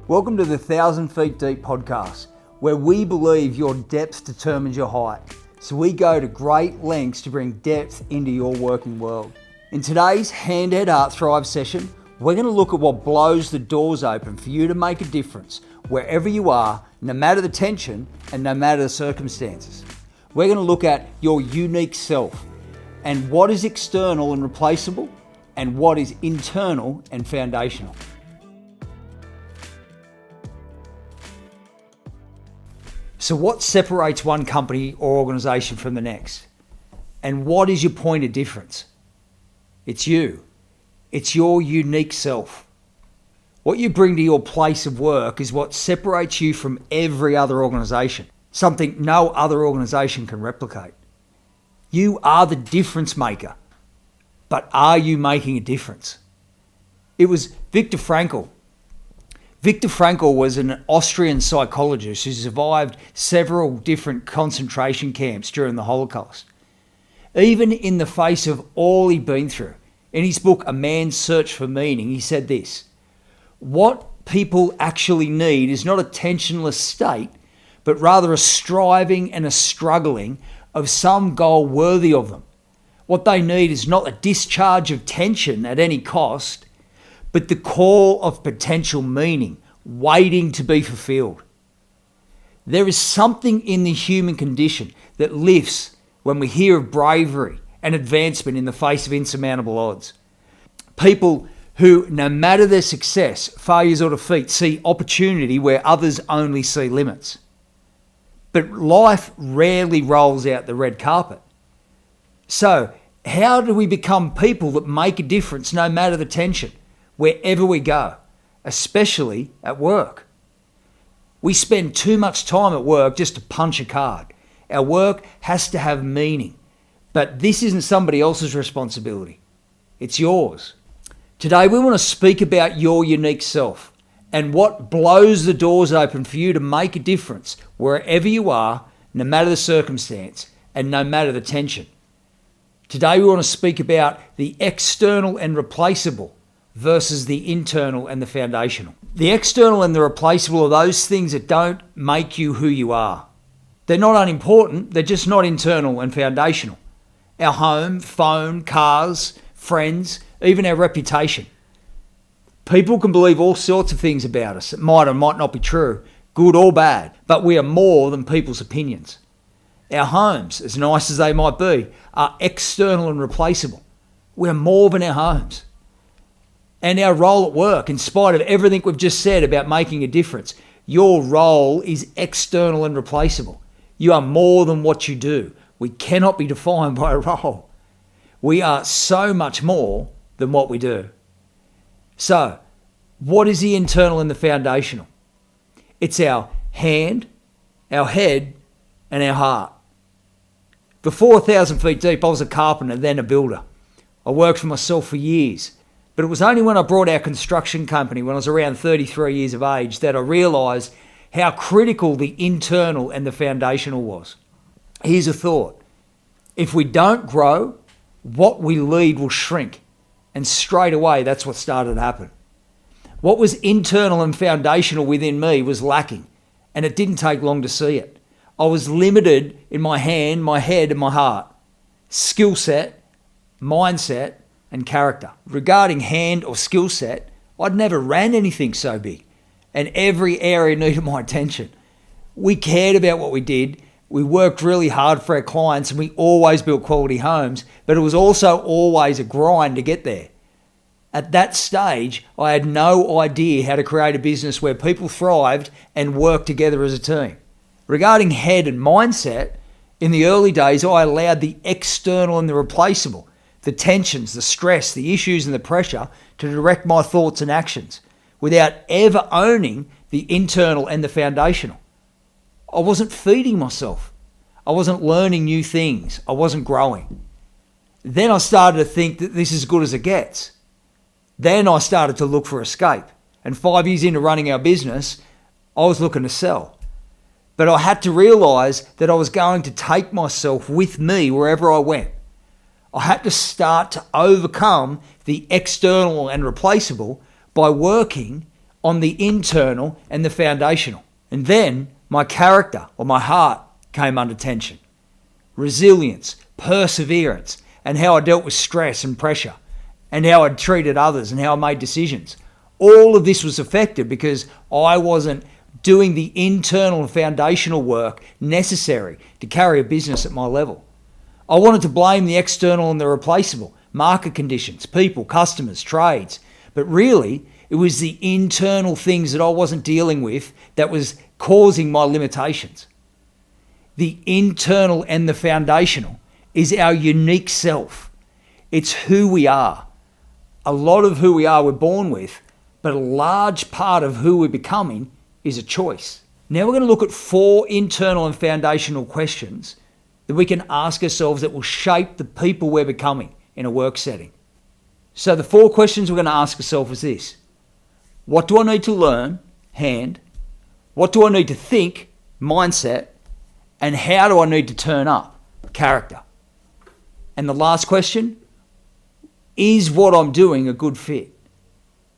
Welcome to the 1,000 Feet Deep podcast, where we believe your depth determines your height. So we go to great lengths to bring depth into your working world. In today's Hand, Head, Heart Thrive session, we're going to look at what blows the doors open for you to make a difference wherever you are, no matter the tension and no matter the circumstances. We're going to look at your unique self and what is external and replaceable and what is internal and foundational. So what separates one company or organization from the next? And what is your point of difference? It's you. It's your unique self. What you bring to your place of work is what separates you from every other organization, something no other organization can replicate. You are the difference maker, but are you making a difference? It was Viktor Frankl. Viktor Frankl was an Austrian psychologist who survived several different concentration camps during the Holocaust. Even in the face of all he'd been through, in his book, A Man's Search for Meaning, he said this: what people actually need is not a tensionless state, but rather a striving and a struggling of some goal worthy of them. What they need is not a discharge of tension at any cost, but the call of potential meaning waiting to be fulfilled. There is something in the human condition that lifts when we hear of bravery and advancement in the face of insurmountable odds. People who, no matter their success, failures or defeat, see opportunity where others only see limits. But life rarely rolls out the red carpet. So, how do we become people that make a difference no matter the tension, wherever we go, especially at work? We spend too much time at work just to punch a card. Our work has to have meaning, but this isn't somebody else's responsibility. It's yours. Today we want to speak about your unique self and what blows the doors open for you to make a difference wherever you are, no matter the circumstance and no matter the tension. Today we want to speak about the external and replaceable versus the internal and the foundational. The external and the replaceable are those things that don't make you who you are. They're not unimportant, they're just not internal and foundational. Our home, phone, cars, friends, even our reputation. People can believe all sorts of things about us that might or might not be true, good or bad, but we are more than people's opinions. Our homes, as nice as they might be, are external and replaceable. We're more than our homes. And our role at work, in spite of everything we've just said about making a difference, your role is external and replaceable. You are more than what you do. We cannot be defined by a role. We are so much more than what we do. So, what is the internal and the foundational? It's our hand, our head, and our heart. Before 1,000 Feet Deep, I was a carpenter, then a builder. I worked for myself for years. But it was only when I brought our construction company, when I was around 33 years of age, that I realised how critical the internal and the foundational was. Here's a thought. If we don't grow, what we lead will shrink. And straight away, that's what started to happen. What was internal and foundational within me was lacking, and it didn't take long to see it. I was limited in my hand, my head, and my heart. Skill set, mindset, and character. Regarding hand or skill set, I'd never ran anything so big, and every area needed my attention. We cared about what we did. We worked really hard for our clients, and we always built quality homes, but it was also always a grind to get there. At that stage, I had no idea how to create a business where people thrived and worked together as a team. Regarding head and mindset, in the early days, I allowed the external and the replaceable, the tensions, the stress, the issues and the pressure to direct my thoughts and actions without ever owning the internal and the foundational. I wasn't feeding myself. I wasn't learning new things. I wasn't growing. Then I started to think that this is as good as it gets. Then I started to look for escape. And 5 years into running our business, I was looking to sell. But I had to realise that I was going to take myself with me wherever I went. I had to start to overcome the external and replaceable by working on the internal and the foundational. And then my character or my heart came under tension. Resilience, perseverance, and how I dealt with stress and pressure, and how I treated others and how I made decisions. All of this was affected because I wasn't doing the internal and foundational work necessary to carry a business at my level. I wanted to blame the external and the replaceable, market conditions, people, customers, trades. But really, it was the internal things that I wasn't dealing with that was causing my limitations. The internal and the foundational is our unique self. It's who we are. A lot of who we are we're born with, but a large part of who we're becoming is a choice. Now we're going to look at 4 internal and foundational questions that we can ask ourselves that will shape the people we're becoming in a work setting. So the 4 questions we're going to ask ourselves is this. What do I need to learn? Hand. What do I need to think? Mindset. And how do I need to turn up? Character. And the last question, is what I'm doing a good fit?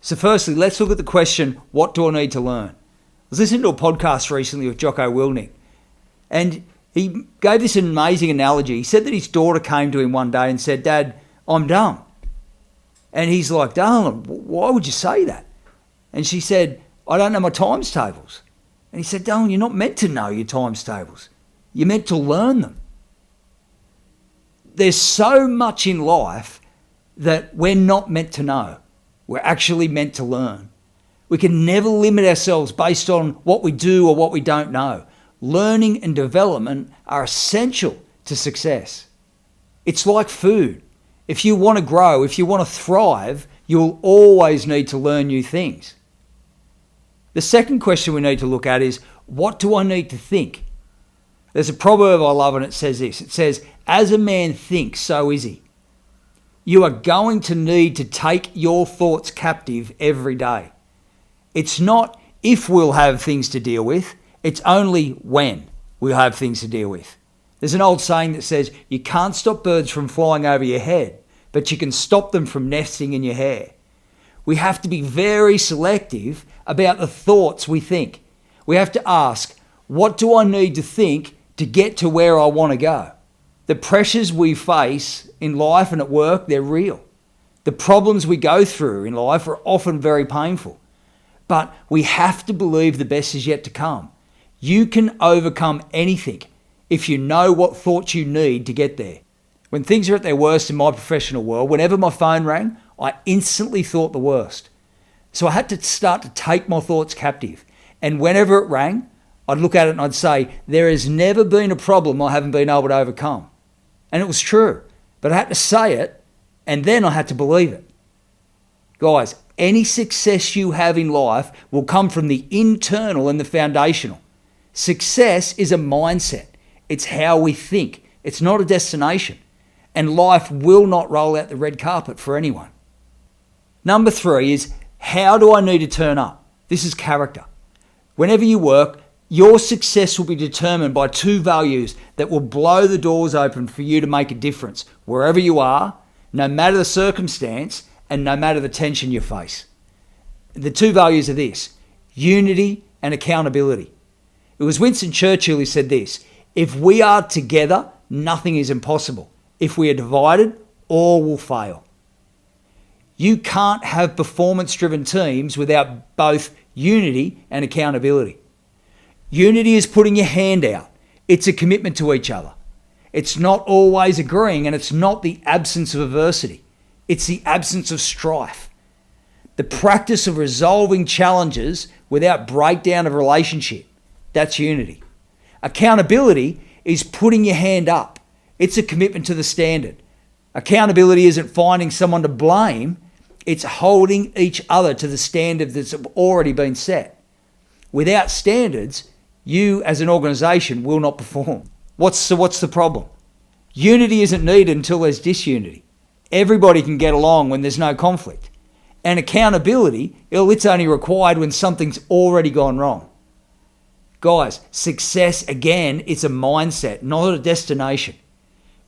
So firstly, let's look at the question, what do I need to learn? I was listening to a podcast recently with Jocko Willink, and he gave this amazing analogy. He said that his daughter came to him one day and said, Dad, I'm dumb. And he's like, darling, why would you say that? And she said, I don't know my times tables. And he said, darling, you're not meant to know your times tables. You're meant to learn them. There's so much in life that we're not meant to know. We're actually meant to learn. We can never limit ourselves based on what we do or what we don't know. Learning and development are essential to success. It's like food. If you want to grow, if you want to thrive, you'll always need to learn new things. The second question we need to look at is, what do I need to think? There's a proverb I love and it says this. It says, as a man thinks, so is he. You are going to need to take your thoughts captive every day. It's not if we'll have things to deal with, it's only when we'll have things to deal with. There's an old saying that says, you can't stop birds from flying over your head, but you can stop them from nesting in your hair. We have to be very selective about the thoughts we think. We have to ask, what do I need to think to get to where I want to go? The pressures we face in life and at work, they're real. The problems we go through in life are often very painful. But we have to believe the best is yet to come. You can overcome anything if you know what thoughts you need to get there. When things are at their worst in my professional world, whenever my phone rang, I instantly thought the worst. So I had to start to take my thoughts captive. And whenever it rang, I'd look at it and I'd say, there has never been a problem I haven't been able to overcome. And it was true. But I had to say it, and then I had to believe it. Guys, any success you have in life will come from the internal and the foundational. Success is a mindset. It's how we think. It's not a destination. And life will not roll out the red carpet for anyone. Number 3 is, how do I need to turn up? This is character. Whenever you work, your success will be determined by 2 values that will blow the doors open for you to make a difference wherever you are, no matter the circumstance and no matter the tension you face. The 2 values are this: unity and accountability. It was Winston Churchill who said this: if we are together, nothing is impossible. If we are divided, all will fail. You can't have performance-driven teams without both unity and accountability. Unity is putting your hand out. It's a commitment to each other. It's not always agreeing, and it's not the absence of adversity. It's the absence of strife. The practice of resolving challenges without breakdown of relationship. That's unity. Accountability is putting your hand up. It's a commitment to the standard. Accountability isn't finding someone to blame. It's holding each other to the standard that's already been set. Without standards, you as an organization will not perform. What's the problem? Unity isn't needed until there's disunity. Everybody can get along when there's no conflict. And accountability, it's only required when something's already gone wrong. Guys, success, again, it's a mindset, not a destination.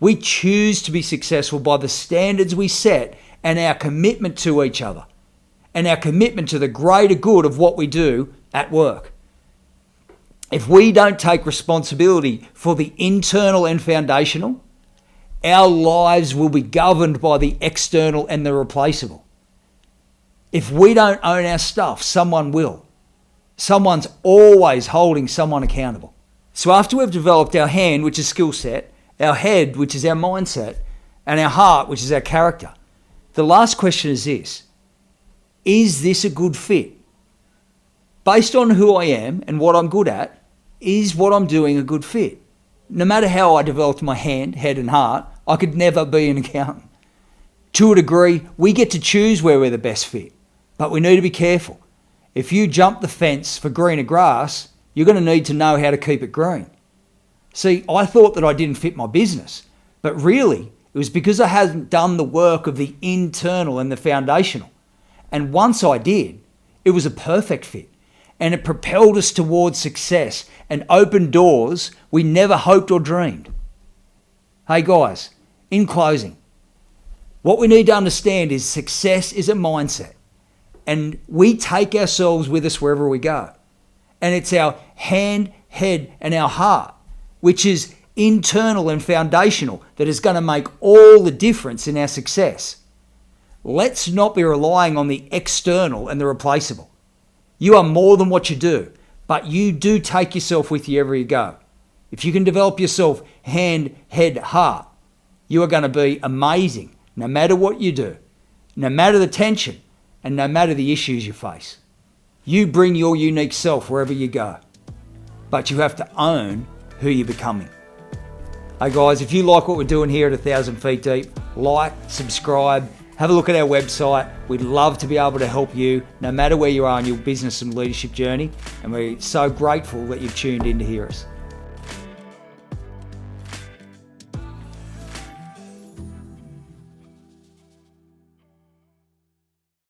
We choose to be successful by the standards we set and our commitment to each other. and our commitment to the greater good of what we do at work. If we don't take responsibility for the internal and foundational, our lives will be governed by the external and the replaceable. If we don't own our stuff, someone will. Someone's always holding someone accountable. So after we've developed our hand, which is skill set, our head, which is our mindset, and our heart, which is our character, the last question is this: is this a good fit? Based on who I am and what I'm good at, is what I'm doing a good fit? No matter how I developed my hand, head, and heart, I could never be an accountant. To a degree, we get to choose where we're the best fit, but we need to be careful. If you jump the fence for greener grass, you're going to need to know how to keep it green. See, I thought that I didn't fit my business, but really, it was because I hadn't done the work of the internal and the foundational. And once I did, it was a perfect fit. And it propelled us towards success and opened doors we never hoped or dreamed. Hey guys, in closing, what we need to understand is success is a mindset. And we take ourselves with us wherever we go. And it's our hand, head, and our heart, which is internal and foundational, that is going to make all the difference in our success. Let's not be relying on the external and the replaceable. You are more than what you do, but you do take yourself with you wherever you go. If you can develop yourself hand, head, heart, you are going to be amazing no matter what you do, no matter the tension, and no matter the issues you face. You bring your unique self wherever you go, but you have to own who you're becoming. Hey guys, if you like what we're doing here at 1,000 Feet Deep, like, subscribe, have a look at our website. We'd love to be able to help you no matter where you are in your business and leadership journey. And we're so grateful that you've tuned in to hear us.